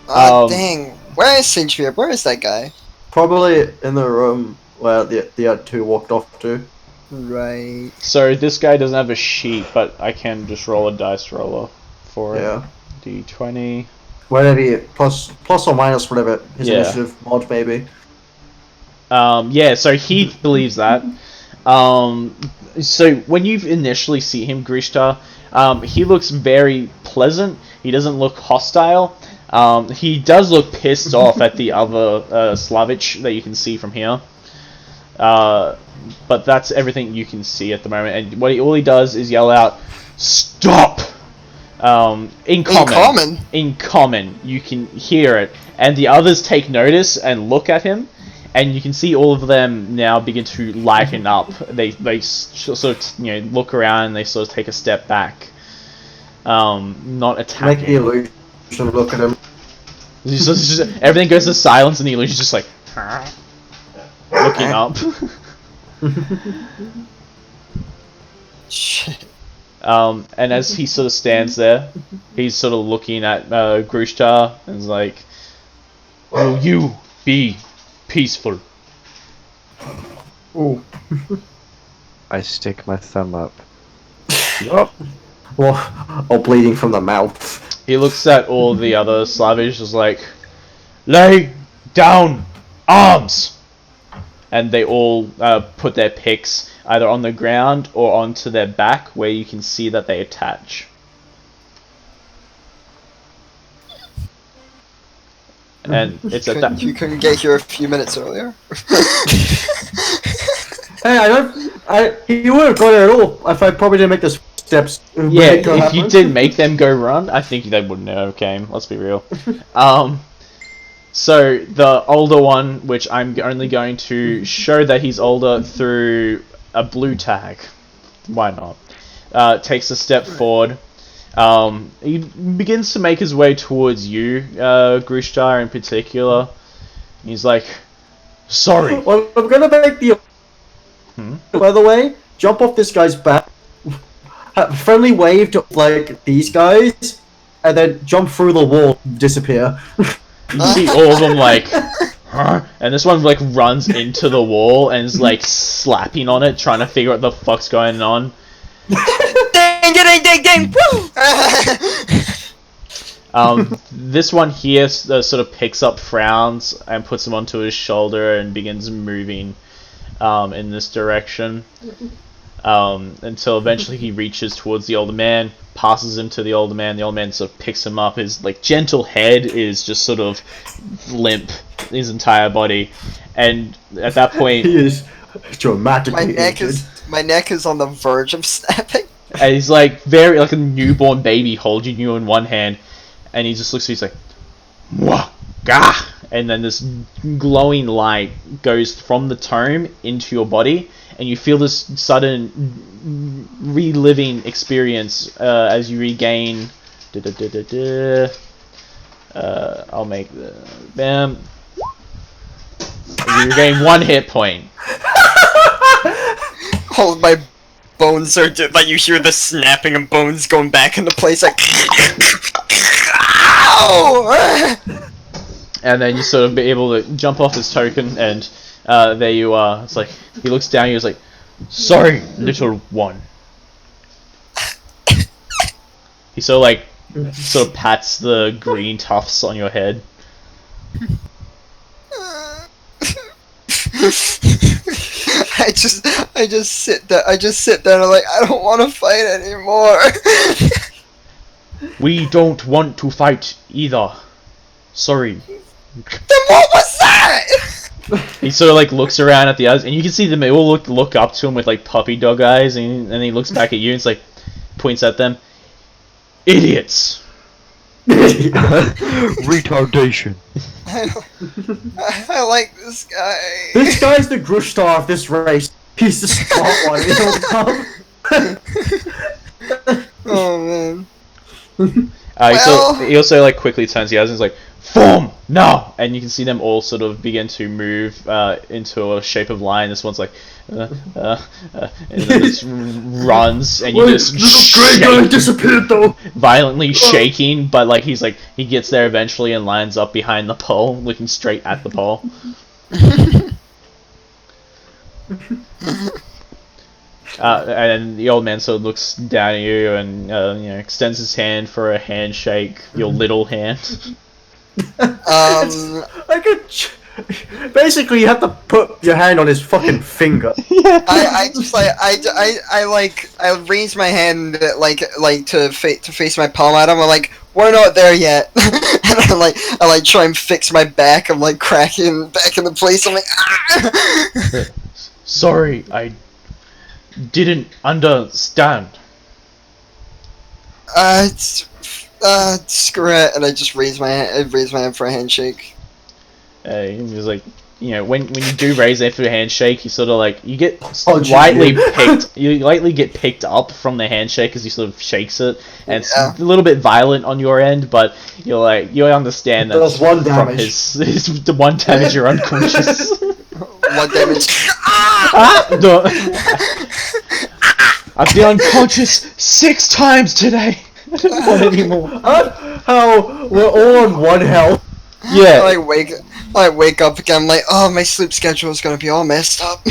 Dang. Where is Sinchbeard? Where is that guy? Probably in the room where the other two walked off to. Right. So this guy doesn't have a sheet, but I can just roll a dice roller for it. Yeah. D20. Whatever he plus or minus whatever his Yeah. initiative mod maybe. Yeah, so he believes that. So when you initially see him, Grishta, he looks very pleasant. He doesn't look hostile. He does look pissed off at the other Slavich that you can see from here. But that's everything you can see at the moment. And all he does is yell out, "Stop!" In common. In common, you can hear it, and the others take notice and look at him, and you can see all of them now begin to lighten up. They sort of look around and they sort of take a step back, not attacking. Make the illusion look at him. Everything goes to silence, and the illusion's just like looking up. Shit. And as he sort of stands there, he's sort of looking at Grushtar and is like, "Will you be peaceful?" Ooh. I stick my thumb up. Or bleeding from the mouth. He looks at all the other Slavish, is like, "Lay down arms!" And they all put their picks either on the ground or onto their back, where you can see that they attach. And it's at that. You couldn't get here a few minutes earlier. Hey, he would have got it at all if I probably didn't make the steps. Yeah, if you did make them go run, I think they wouldn't have came. Let's be real. So the older one, which I'm only going to show that he's older through a blue tag. Why not? Takes a step forward. He begins to make his way towards you, Grushtar in particular. He's like, "Sorry." Well, I'm gonna make the. By the way, jump off this guy's back, friendly wave to like these guys, and then jump through the wall, disappear. You see all of them like, huh? And this one like runs into the wall and is like slapping on it, trying to figure out what the fuck's going on. Ding, ding, ding, ding, woo! This one here sort of picks up frowns and puts them onto his shoulder and begins moving in this direction until eventually he reaches towards the older man, passes him to the older man. The older man sort of picks him up. His like gentle head is just sort of limp, his entire body, and at that point, He is dramatically My neck is on the verge of snapping. and he's like very like a newborn baby holding you in one hand, and he just looks at you, he's like, "Mwah, gah!" And then this glowing light goes from the tome into your body, and you feel this sudden reliving experience as you regain. I'll make the bam. You regain 1 hit point. All of my bones are like you hear the snapping of bones going back into place like. Ow! And then you sort of be able to jump off his token, and there you are. It's like he looks down. He was like, "Sorry, little one." He sort of pats the green tufts on your head. I just sit there. I just sit there and I'm like, I don't want to fight anymore. We don't want to fight either. Sorry. Then what was that? He sort of like looks around at the others, and you can see them all look up to him with like puppy dog eyes, and he looks back at you and it's like points at them. Idiots. Retardation. I like this guy. This guy's the Grushtar of this race. He's the smart one. He'll come. Oh man. He also like quickly turns the others and is like, "Form now!" And you can see them all sort of begin to move into a shape of line. This one's like, and then just runs, and you just shake, disappeared though. violently shaking. But like he gets there eventually and lines up behind the pole, looking straight at the pole. And the old man sort of looks down at you and extends his hand for a handshake. Your little hand. I could. Basically, you have to put your hand on his fucking finger. I just like I raise my hand like to face my palm at him. I'm like, we're not there yet. And I try and fix my back. I'm like cracking back into place. I'm like, ah! Sorry, I didn't understand. Screw it. And I just raise my hand for a handshake. He was like, when you do raise it for a handshake, you sort of like you get Oh, lightly get picked up from the handshake as he sort of shakes it, and it's a little bit violent on your end, but you understand that That's one from damage. the one damage you're unconscious. One damage. No. I've been unconscious 6 times today. I don't want any more. How we're all on one health. Yeah. I wake up again. I'm like, oh, my sleep schedule is gonna be all messed up.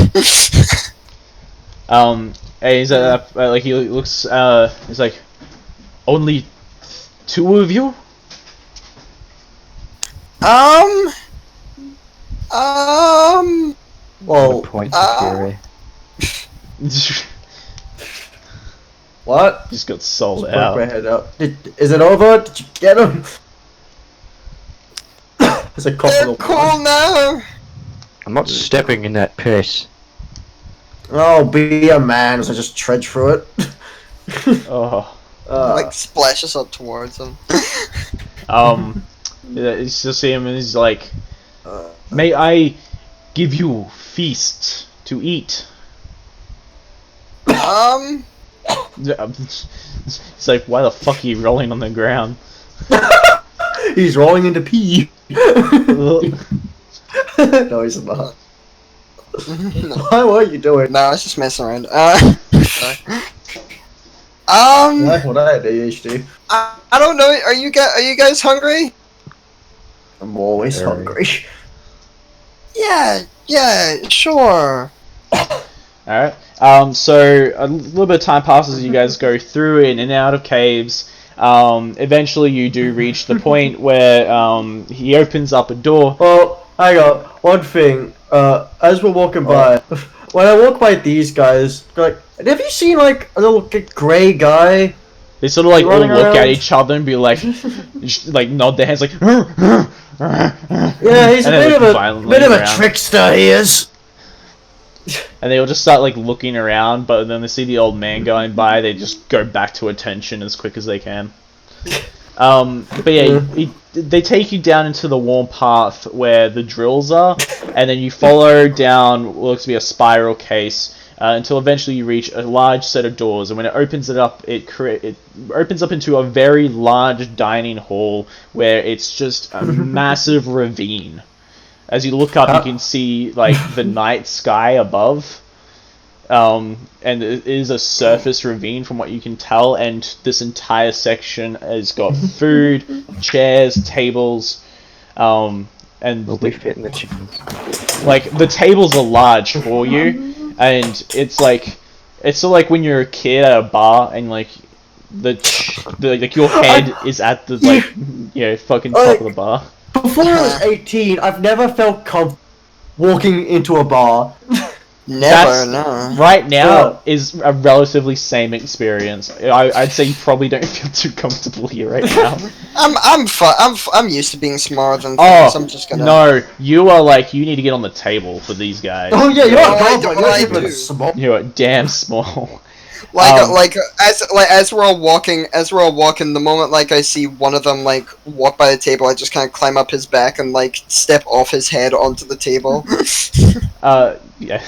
And he's like he looks. He's like, only 2 of you. Well, Points of fury. what? Just got sold Just poke my out. head up. Is it over? Did you get him? There's a couple They're of cool now. I'm not stepping in that piss. Oh, be a man as I just trudge through it. Oh. Like splashes up towards him. You still see him, and he's like, "May I give you feast to eat?" It's like, why the fuck are you rolling on the ground? He's rolling into pee. No, he's not. Why? What are you doing? No, I was just messing around. That's what I used to. I don't know. Are you guys hungry? I'm always Very. hungry. Yeah, sure. Alright. So a little bit of time passes as you guys go through in and out of caves. Eventually you do reach the point where he opens up a door. Well, hang on. One thing. As we're walking by, when I walk by these guys, like, have you seen like a little grey guy? They sort of like all Running look at around. each other and be like, like nod their heads like, Yeah, he's and a they bit of look a violently bit of a around. trickster. He is. And they all just start like looking around, but then they see the old man going by, they just go back to attention as quick as they can. But yeah, they take you down into the warm path where the drills are, and then you follow down what looks to be a spiral case until eventually you reach a large set of doors. And when it opens it up, it opens up into a very large dining hall where it's just a massive ravine. As you look up, you can see like the night sky above. And it is a surface ravine from what you can tell, and this entire section has got food, chairs, tables, and Will we fit in the chairs? like the tables are large for you, and it's sort of like when you're a kid at a bar and like like your head is at the like fucking top of the bar. Before I was 18, I've never felt comfortable walking into a bar. Never, no. Right now is a relatively same experience. I'd say you probably don't feel too comfortable here right now. I'm used to being smaller than Oh, things. I'm just gonna. no, you are like, you need to get on the table for these guys. Oh yeah, you're Oh, not I comfortable. do- You're I even do. small. You are damn small. As we're all walking, the moment like I see one of them like walk by the table, I just kind of climb up his back and like step off his head onto the table. Yeah.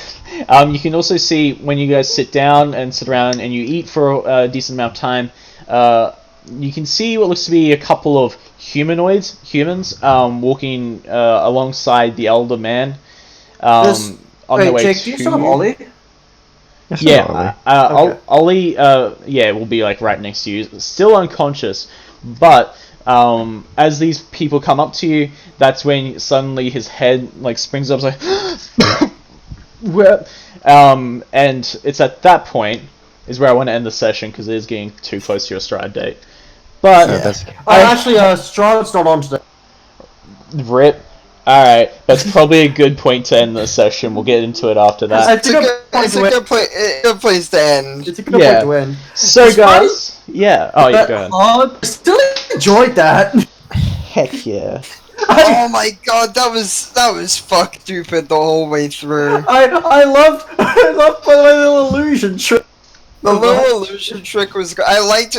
You can also see when you guys sit down and sit around and you eat for a decent amount of time, you can see what looks to be a couple of humans, walking alongside the elder man. On their Wait, way Jake, to do you still have Ollie? Yes, Yeah, Ollie. Okay. Ollie, will be like right next to you, still unconscious, but as these people come up to you, that's when suddenly his head like springs up, like, and it's at that point is where I want to end the session because it is getting too close to your stride date. But No, that's Actually, Strahd's not on today. rip. Alright, that's probably a good point to end the session. We'll get into it after that. It's a good place to end. It's a good Yeah. point to end. So It's fine. guys, yeah. Oh yeah, go ahead. I still enjoyed that. Heck yeah. Oh my god, that was fuck stupid the whole way through. I loved my little illusion trick. The little illusion trick was. I liked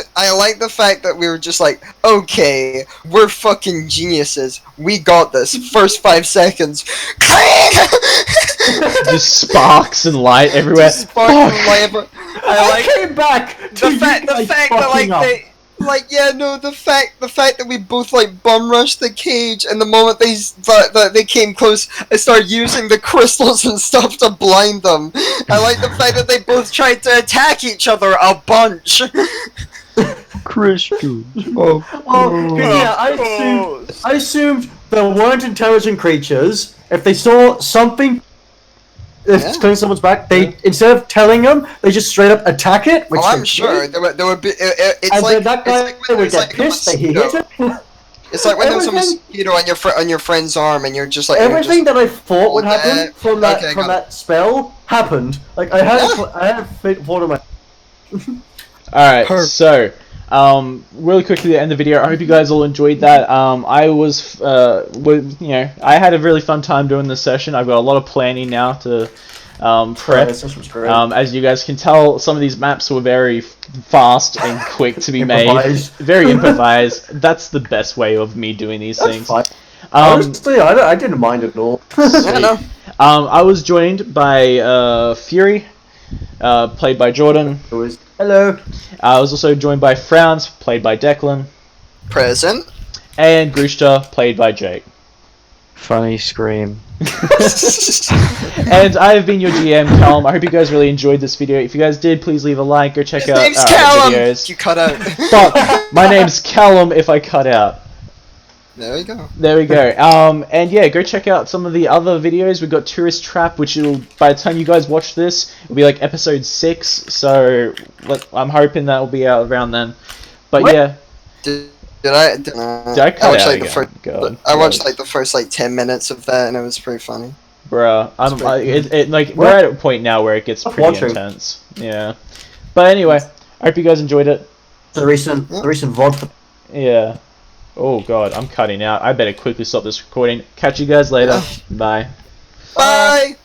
the fact that we were just like, okay, we're fucking geniuses. We got this. First 5 seconds, Just sparks and light everywhere. sparking light. I came back to The fact that like the fact that we both like bum rushed the cage, and the moment they came close, I started using the crystals and stuff to blind them. I like the fact that they both tried to attack each other a bunch. Christian. Well, 'cause, yeah, I assumed there weren't intelligent creatures. If they saw something, killing someone's back, they instead of telling them, they just straight up attack it. Which Oh, I'm they sure did. there would be. It's And like then that guy when would there's, get like, a pissed that he hit mosquito. it. It's like when there's a Everything- mosquito on your friend's arm, and you're just like Everything that I thought would happen Okay, from got it. that spell happened. Like I had thought of my. Alright, Perf. so, really quickly to end the video, I hope you guys all enjoyed that. I had a really fun time doing this session. I've got a lot of planning now to prep. This was great. As you guys can tell, some of these maps were very fast and quick to be made. Improvised. Very improvised. That's the best way of me doing these That's things. fine. Um, Honestly, I didn't mind at all. Yeah, no. I was joined by Fury, played by Jordan. It was hello. I was also joined by Frowns, played by Declan, Present. and Grushta, played by Jake. Funny scream. And I have been your GM, Callum. I hope you guys really enjoyed this video. If you guys did, please leave a like. Go check His out name's our Callum! videos. You cut out. Fuck! My name's Callum if I cut out. There we go. There we go. And yeah, go check out some of the other videos. We've got Tourist Trap, which will, by the time you guys watch this, it'll be like episode 6. So I'm hoping that will be out around then. But What? yeah. Did I cut watched out like again? the first. God, I watched gross. like the first like 10 minutes of that, and it was pretty funny. Bruh, pretty- we're at a point now where it gets pretty Watching. intense. Yeah. But anyway, I hope you guys enjoyed it. The recent VOD. Yeah. Oh god, I'm cutting out. I better quickly stop this recording. Catch you guys later. Bye. Bye.